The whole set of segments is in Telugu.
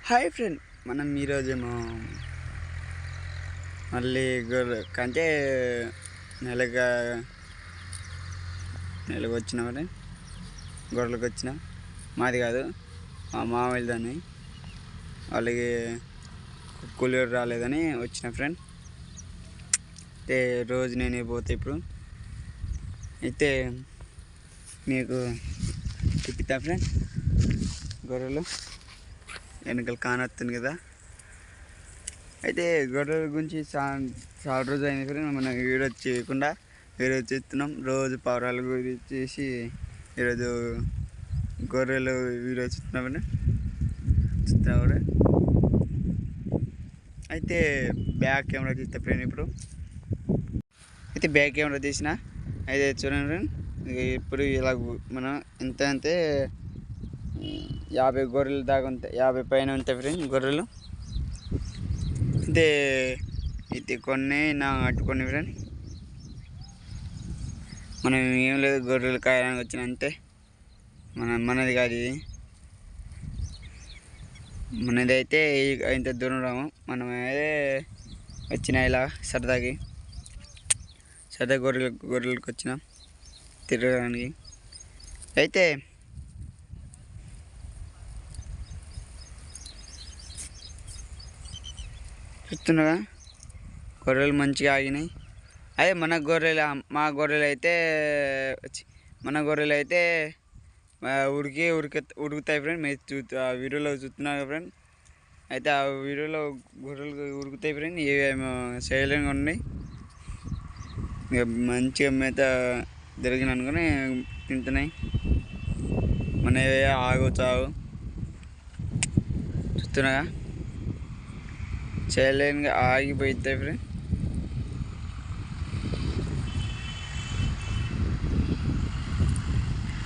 హాయ్ ఫ్రెండ్, మనం ఈరోజేమో మళ్ళీ కంటే నెలగా నెలకు వచ్చిన గొర్రెలకు వచ్చిన మాది కాదు, మా మామయ్యదని. వాళ్ళకి కూలీలు రాలేదని వచ్చిన ఫ్రెండ్. అయితే రోజు నేనే పోతే ఇప్పుడు అయితే మీకు తిప్పుతా ఫ్రెండ్. గొర్రెలు వెనకలు కానొస్తుంది కదా. అయితే గొర్రెల గురించి చాలా రోజు అయింది ఫ్రెండ్. మనం వీడియో చేయకుండా వీడియో చేస్తున్నాం. రోజు పావురాలు గురించి చేసి ఈరోజు గొర్రెలు వీడియో చూస్తున్నాం కూడా. అయితే బ్యాక్ కెమెరా తీస్తా ఫ్రెండ్. ఇప్పుడు అయితే బ్యాక్ కెమెరా తీసిన అయితే చూడండి ఫ్రెండ్. ఇప్పుడు ఇలా మనం ఎంత అంటే 50 గొర్రెలు దాకా ఉంటాయి, 50 పైన ఉంటాయి ఫ్రెండ్ గొర్రెలు. అయితే ఇది కొన్ని నా అట్టుకొని ఫ్రెండ్. మనం ఏం లేదు, గొర్రెలు కాయడానికి వచ్చిన అంతే. మనది కాదు ఇది, మనది అయితే ఇంత దూరం రాము. మనం అయితే వచ్చిన ఇలా సరదాగా గొర్రెలకు వచ్చినాం తిరగడానికి. అయితే చూస్తున్నాగా గొర్రెలు మంచిగా ఆగినాయి. అదే మన గొర్రెలు అయితే ఉడుకుతాయి ఫ్రెండ్. మీరు ఆ వీడియోలో చూస్తున్నారు ఫ్రెండ్. అయితే ఆ వీడియోలో గొర్రెలు ఉడుకుతాయి ఫ్రెండ్. ఇవేమో సైలెంట్గా ఉన్నాయి. ఇక మంచిగా మేత దొరికిన అనుకుని తింటున్నాయి. మనవే ఆగు చావు చూస్తున్నాగా సైలెంట్గా ఆగిపోతాయి ఫ్రెండ్.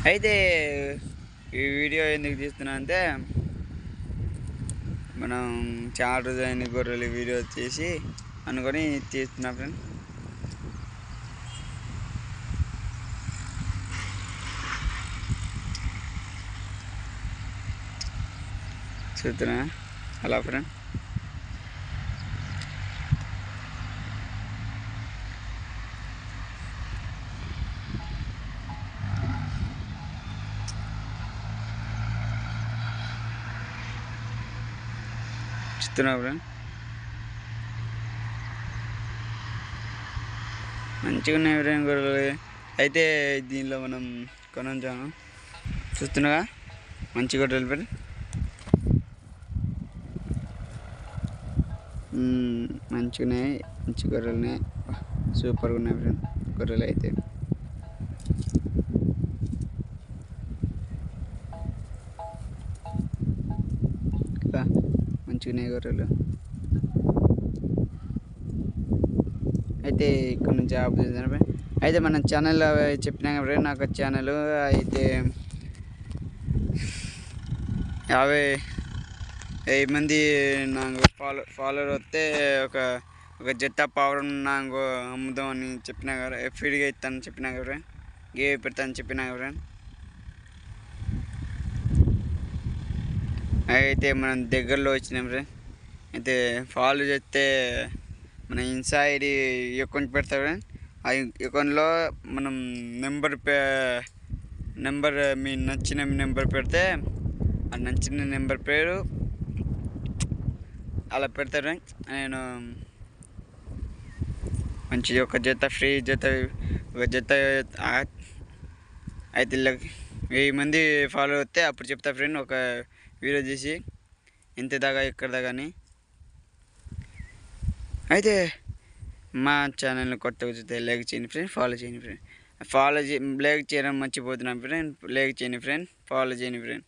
అయితే ఈ వీడియో ఎందుకు తీస్తున్నా అంటే, మనం చాలా రోజులైన గొర్రెలు వీడియో చేసి అనుకొని తీస్తున్నా ఫ్రెండ్. చూస్తున్నా అలా ఫ్రెండ్. చూస్తున్నా ఫ్రెండ్, మంచిగా ఉన్నాయి ఫ్రెండ్ గొర్రెలు. అయితే దీనిలో మనం కొనుంచాము. చూస్తున్నాగా మంచి గొర్రెలు ఫ్రెండ్. మంచిగా ఉన్నాయి, మంచి గొర్రెలు ఉన్నాయి. సూపర్గా ఉన్నాయి ఫ్రెండ్ గొర్రెలు అయితే. మంచిగా ఉన్నాయి గొర్రెలు. అయితే ఇక్కడ నుంచి ఆఫ్ చేశాను. అయితే మన ఛానల్ చెప్పినా ఫ్రెండ్, నాకు ఛానల్ అయితే 50 మంది నాకు ఫాలోవర్ వస్తే ఒక జత పవర్ నాకు అమ్ముదామని చెప్పినా కదా. ఫ్రీగా ఇస్తాను చెప్పినా కదా ఫ్రెండ్. గేవ్ పెడతాను చెప్పినా కదా ఫ్రెండ్. అయితే మనం దగ్గరలో వచ్చినాం ఫ్రెండ్. అయితే ఫాలో చేస్తే మన ఇన్స్టా ఐడి అకౌంట్ పెడతాం ఫ్రెండ్. ఆ అకౌంట్లో మనం నెంబర్ మీ నచ్చిన నెంబర్ పెడితే ఆ నచ్చిన నెంబర్ పేరు అలా పెడతారు. నేను మంచి ఒక జత ఫ్రీ ఒక జత అయితే 1000 మంది ఫాలో అవుతే అప్పుడు చెప్తా ఫ్రెండ్. ఒక వీడియో చేసి ఎంత దాకా ఎక్కడ దాకా అని. అయితే మా ఛానల్ని కొత్తగా చూస్తే లైక్ చేయండి ఫ్రెండ్, ఫాలో చేయండి ఫ్రెండ్. లైక్ చేయడం మర్చిపోతున్నాను ఫ్రెండ్. లైక్ చేయండి ఫ్రెండ్, ఫాలో చేయండి ఫ్రెండ్.